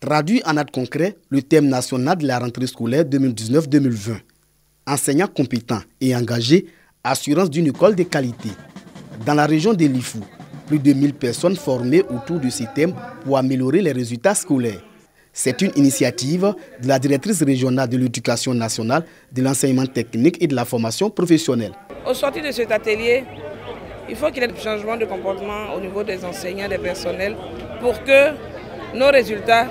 Traduit en actes concrets, le thème national de la rentrée scolaire 2019-2020. Enseignants compétents et engagés, assurance d'une école de qualité. Dans la région de Lifou, plus de 1000 personnes formées autour de ces thèmes pour améliorer les résultats scolaires. C'est une initiative de la directrice régionale de l'éducation nationale, de l'enseignement technique et de la formation professionnelle. Au sortir de cet atelier, il faut qu'il y ait des changements de comportement au niveau des enseignants, des personnels, pour que nos résultats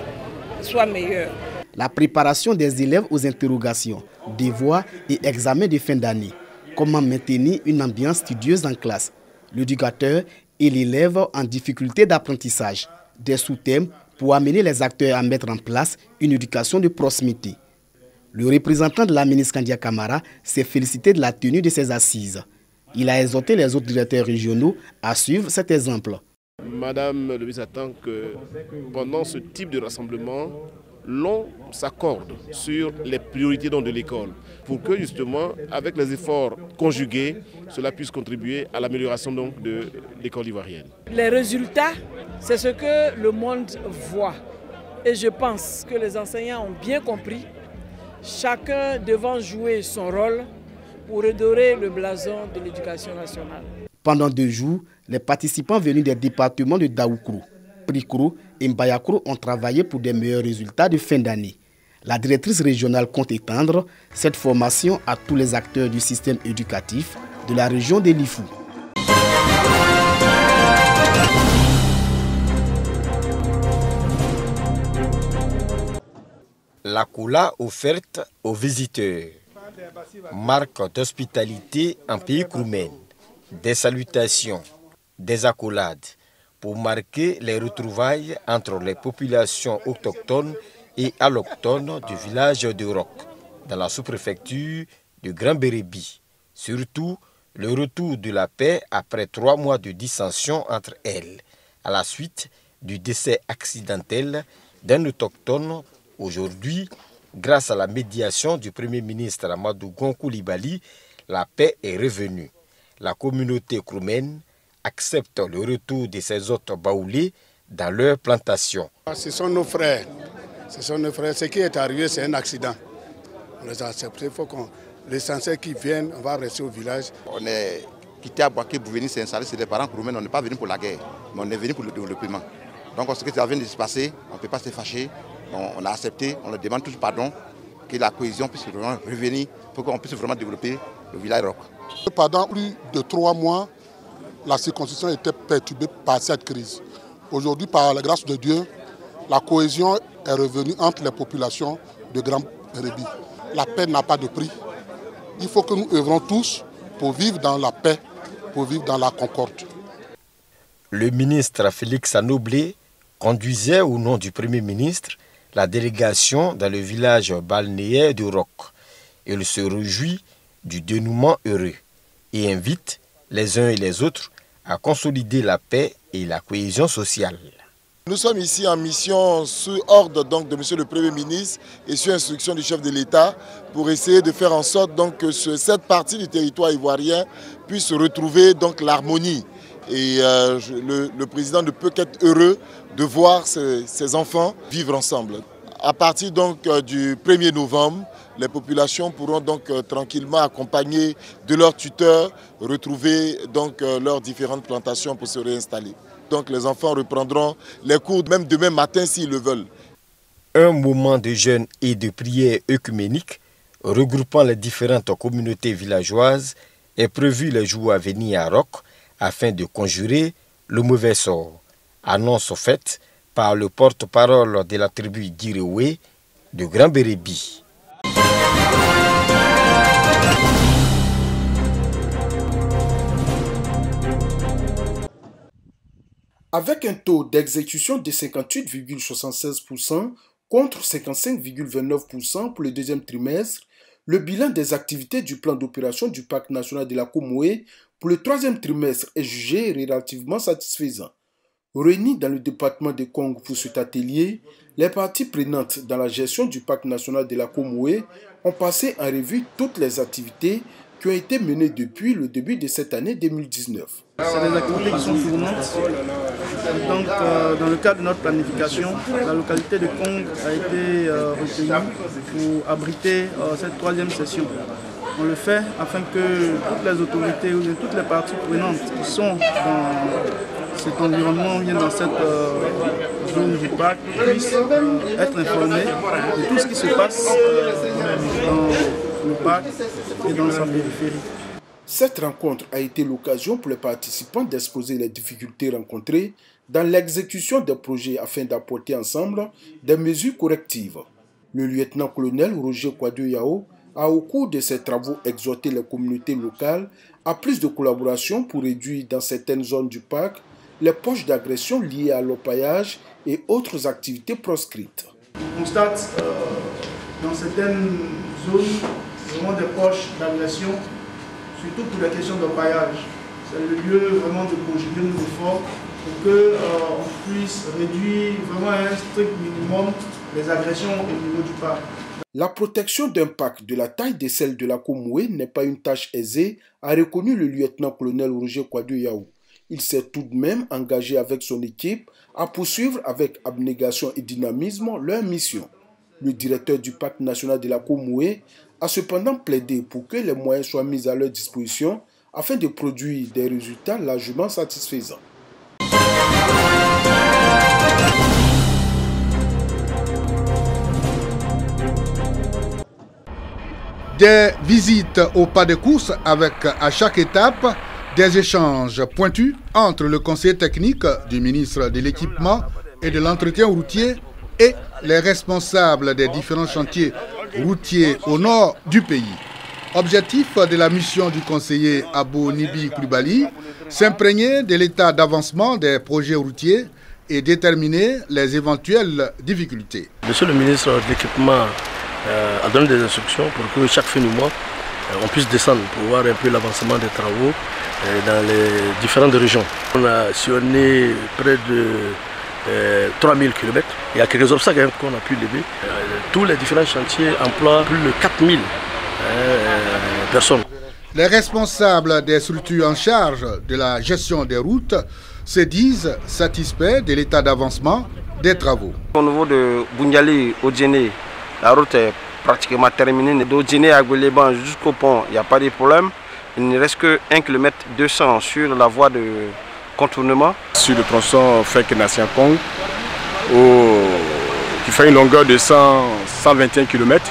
soient meilleurs. La préparation des élèves aux interrogations, devoirs et examens de fin d'année. Comment maintenir une ambiance studieuse en classe. L'éducateur et l'élève en difficulté d'apprentissage. Des sous-thèmes pour amener les acteurs à mettre en place une éducation de proximité. Le représentant de la ministre Kandia Camara s'est félicité de la tenue de ces assises. Il a exhorté les autres directeurs régionaux à suivre cet exemple. Madame le ministre attend que pendant ce type de rassemblement, l'on s'accorde sur les priorités de l'école pour que justement, avec les efforts conjugués, cela puisse contribuer à l'amélioration de l'école ivoirienne. Les résultats, c'est ce que le monde voit. Et je pense que les enseignants ont bien compris, chacun devant jouer son rôle pour redorer le blason de l'éducation nationale. Pendant 2 jours, les participants venus des départements de Daoukrou, Prikro et Mbayakrou ont travaillé pour des meilleurs résultats de fin d'année. La directrice régionale compte étendre cette formation à tous les acteurs du système éducatif de la région de Lifou. La coula offerte aux visiteurs. Marque d'hospitalité en pays Kroumen. Des salutations, des accolades pour marquer les retrouvailles entre les populations autochtones et allochtones du village de Roc, dans la sous-préfecture de Grand Bérébi. Surtout, le retour de la paix après 3 mois de dissension entre elles, à la suite du décès accidentel d'un autochtone. Aujourd'hui, grâce à la médiation du Premier ministre Amadou Gon Coulibaly, la paix est revenue. La communauté kroumen accepte le retour de ces hôtes baoulés dans leur plantation. Ce sont nos frères. Ce qui est arrivé, c'est un accident. On les a acceptés. Il faut qu'on l'essentiel qui viennent, on va rester au village. On est quitté à Boaké pour venir s'installer. C'est des parents kroumen. On n'est pas venu pour la guerre, mais on est venu pour le développement. Donc ce qui vient de se passer, on ne peut pas se fâcher. On a accepté, on leur demande tous pardon, que la cohésion puisse vraiment revenir pour qu'on puisse vraiment développer le village Roc. Pendant plus de 3 mois, la circonscription était perturbée par cette crise. Aujourd'hui, par la grâce de Dieu, la cohésion est revenue entre les populations de Grand Bérébi. La paix n'a pas de prix. Il faut que nous œuvrons tous pour vivre dans la paix, pour vivre dans la concorde. Le ministre Félix Anoblé conduisait au nom du Premier ministre la délégation dans le village balnéaire de Roc. Il se réjouit du dénouement heureux et invite les uns et les autres à consolider la paix et la cohésion sociale. Nous sommes ici en mission sous ordre donc, de M. le Premier ministre et sur instruction du chef de l'État pour essayer de faire en sorte donc, que cette partie du territoire ivoirien puisse retrouver l'harmonie. Et le président ne peut qu'être heureux de voir ses enfants vivre ensemble. À partir donc du 1er novembre, les populations pourront donc tranquillement accompagner de leurs tuteurs, retrouver donc leurs différentes plantations pour se réinstaller. Donc les enfants reprendront les cours même demain matin s'ils le veulent. Un moment de jeûne et de prière œcuménique regroupant les différentes communautés villageoises est prévu les jours à venir à Roc afin de conjurer le mauvais sort. Annonce faite par le porte-parole de la tribu d'Iréoué de Grand Bérébi. Avec un taux d'exécution de 58,76% contre 55,29% pour le deuxième trimestre, le bilan des activités du plan d'opération du Parc national de la Komoué pour le troisième trimestre est jugé relativement satisfaisant. Réunis dans le département de Kong pour cet atelier, les parties prenantes dans la gestion du Parc national de la Komoué ont passé en revue toutes les activités qui ont été menées depuis le début de cette année 2019. C'est des activités qui sont tournantes Donc, dans le cadre de notre planification, la localité de Kong a été retenue pour abriter cette troisième session. On le fait afin que toutes les autorités ou toutes les parties prenantes qui sont dans cet environnement, dans cette zone du parc, puissent être informées de tout ce qui se passe dans le parc et dans sa périphérie. Cette rencontre a été l'occasion pour les participants d'exposer les difficultés rencontrées dans l'exécution des projets afin d'apporter ensemble des mesures correctives. Le lieutenant-colonel Roger Kwadwo-Yao a au cours de ses travaux exhorté les communautés locales à plus de collaboration pour réduire dans certaines zones du parc les poches d'agression liées à l'orpaillage et autres activités proscrites. On constate dans certaines zones vraiment des poches d'agression, surtout pour les questions d'orpaillage. C'est le lieu vraiment de conjuguer nos efforts pour qu'on puisse réduire vraiment à un strict minimum les agressions au niveau du parc. La protection d'un parc de la taille de celle de la Komoué n'est pas une tâche aisée, a reconnu le lieutenant-colonel Roger Kwadwo-Yao. Il s'est tout de même engagé avec son équipe à poursuivre avec abnégation et dynamisme leur mission. Le directeur du parc national de la Komoué a cependant plaidé pour que les moyens soient mis à leur disposition afin de produire des résultats largement satisfaisants. Des visites au pas de course avec à chaque étape des échanges pointus entre le conseiller technique du ministre de l'équipement et de l'entretien routier et les responsables des différents chantiers routiers au nord du pays. Objectif de la mission du conseiller Abou-Nibi Coulibaly, s'imprégner de l'état d'avancement des projets routiers et déterminer les éventuelles difficultés. Monsieur le ministre de l'équipement a donné des instructions pour que chaque fin du mois, on puisse descendre pour voir un peu l'avancement des travaux dans les différentes régions. On a sillonné près de 3000 km. Il y a quelques obstacles qu'on a pu lever. Tous les différents chantiers emploient plus de 4000 personnes. Les responsables des structures en charge de la gestion des routes se disent satisfaits de l'état d'avancement des travaux. Au niveau de Bundiali au Djéné, la route est pratiquement terminée. D'Odjéné à Gouléban jusqu'au pont, il n'y a pas de problème. Il ne reste que 1 km 200 sur la voie de contournement. Sur le tronçon Fek-Nassian-Kong, qui fait une longueur de 121 km.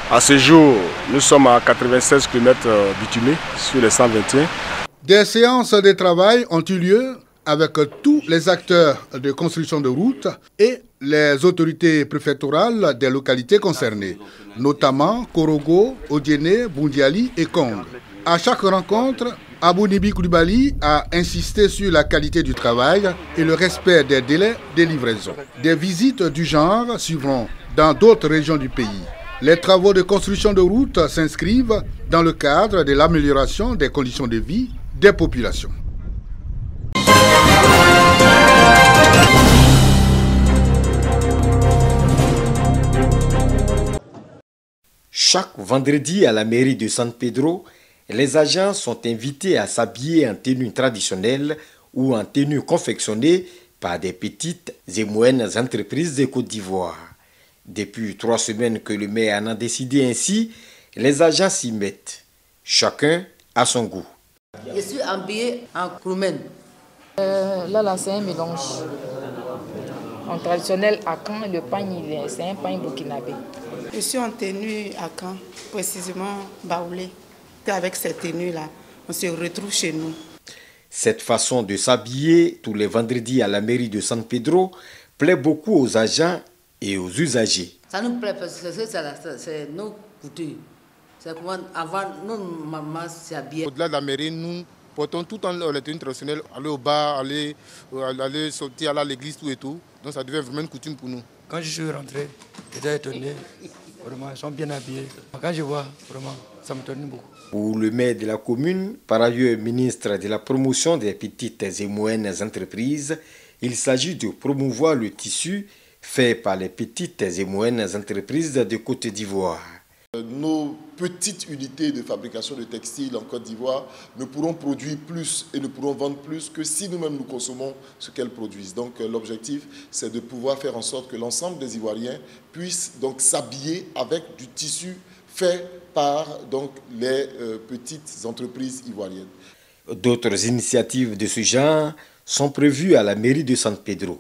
À ce jour, nous sommes à 96 km bitumés sur les 121. Des séances de travail ont eu lieu avec tous les acteurs de construction de routes et les autorités préfectorales des localités concernées, notamment Korogo, Odjéné, Bundiali et Kong. À chaque rencontre, Abou-Nibi Coulibaly a insisté sur la qualité du travail et le respect des délais de livraison. Des visites du genre suivront dans d'autres régions du pays. Les travaux de construction de routes s'inscrivent dans le cadre de l'amélioration des conditions de vie des populations. Chaque vendredi à la mairie de San Pedro, les agents sont invités à s'habiller en tenue traditionnelle ou en tenue confectionnée par des petites et moyennes entreprises de Côte d'Ivoire. Depuis 3 semaines que le maire en a décidé ainsi, les agents s'y mettent. Chacun à son goût. Je suis habillé en Kroumen. Là, c'est un mélange. En traditionnel, à Caen, le pagne, c'est un pagne burkinabé. Je suis en tenue à Caen, précisément baoulé. Avec cette tenue-là, on se retrouve chez nous. Cette façon de s'habiller tous les vendredis à la mairie de San Pedro plaît beaucoup aux agents et aux usagers. Ça nous plaît parce que c'est nos coutumes. C'est comment avant, nos mamans s'habillaient. Au-delà de la mairie, nous portons tout le temps les tenues traditionnelles, aller au bar, aller sortir à l'église, tout et tout. Donc ça devient vraiment une coutume pour nous. Quand je suis rentré, j'étais étonné. Vraiment, ils sont bien habillés. Quand je vois, vraiment, ça me donne beaucoup. Pour le maire de la commune, par ailleurs ministre de la promotion des petites et moyennes entreprises, il s'agit de promouvoir le tissu fait par les petites et moyennes entreprises de Côte d'Ivoire. Nos petites unités de fabrication de textiles en Côte d'Ivoire ne pourront produire plus et ne pourront vendre plus que si nous-mêmes nous consommons ce qu'elles produisent. Donc l'objectif, c'est de pouvoir faire en sorte que l'ensemble des Ivoiriens puissent donc s'habiller avec du tissu fait par donc, les petites entreprises ivoiriennes. D'autres initiatives de ce genre sont prévues à la mairie de San Pedro.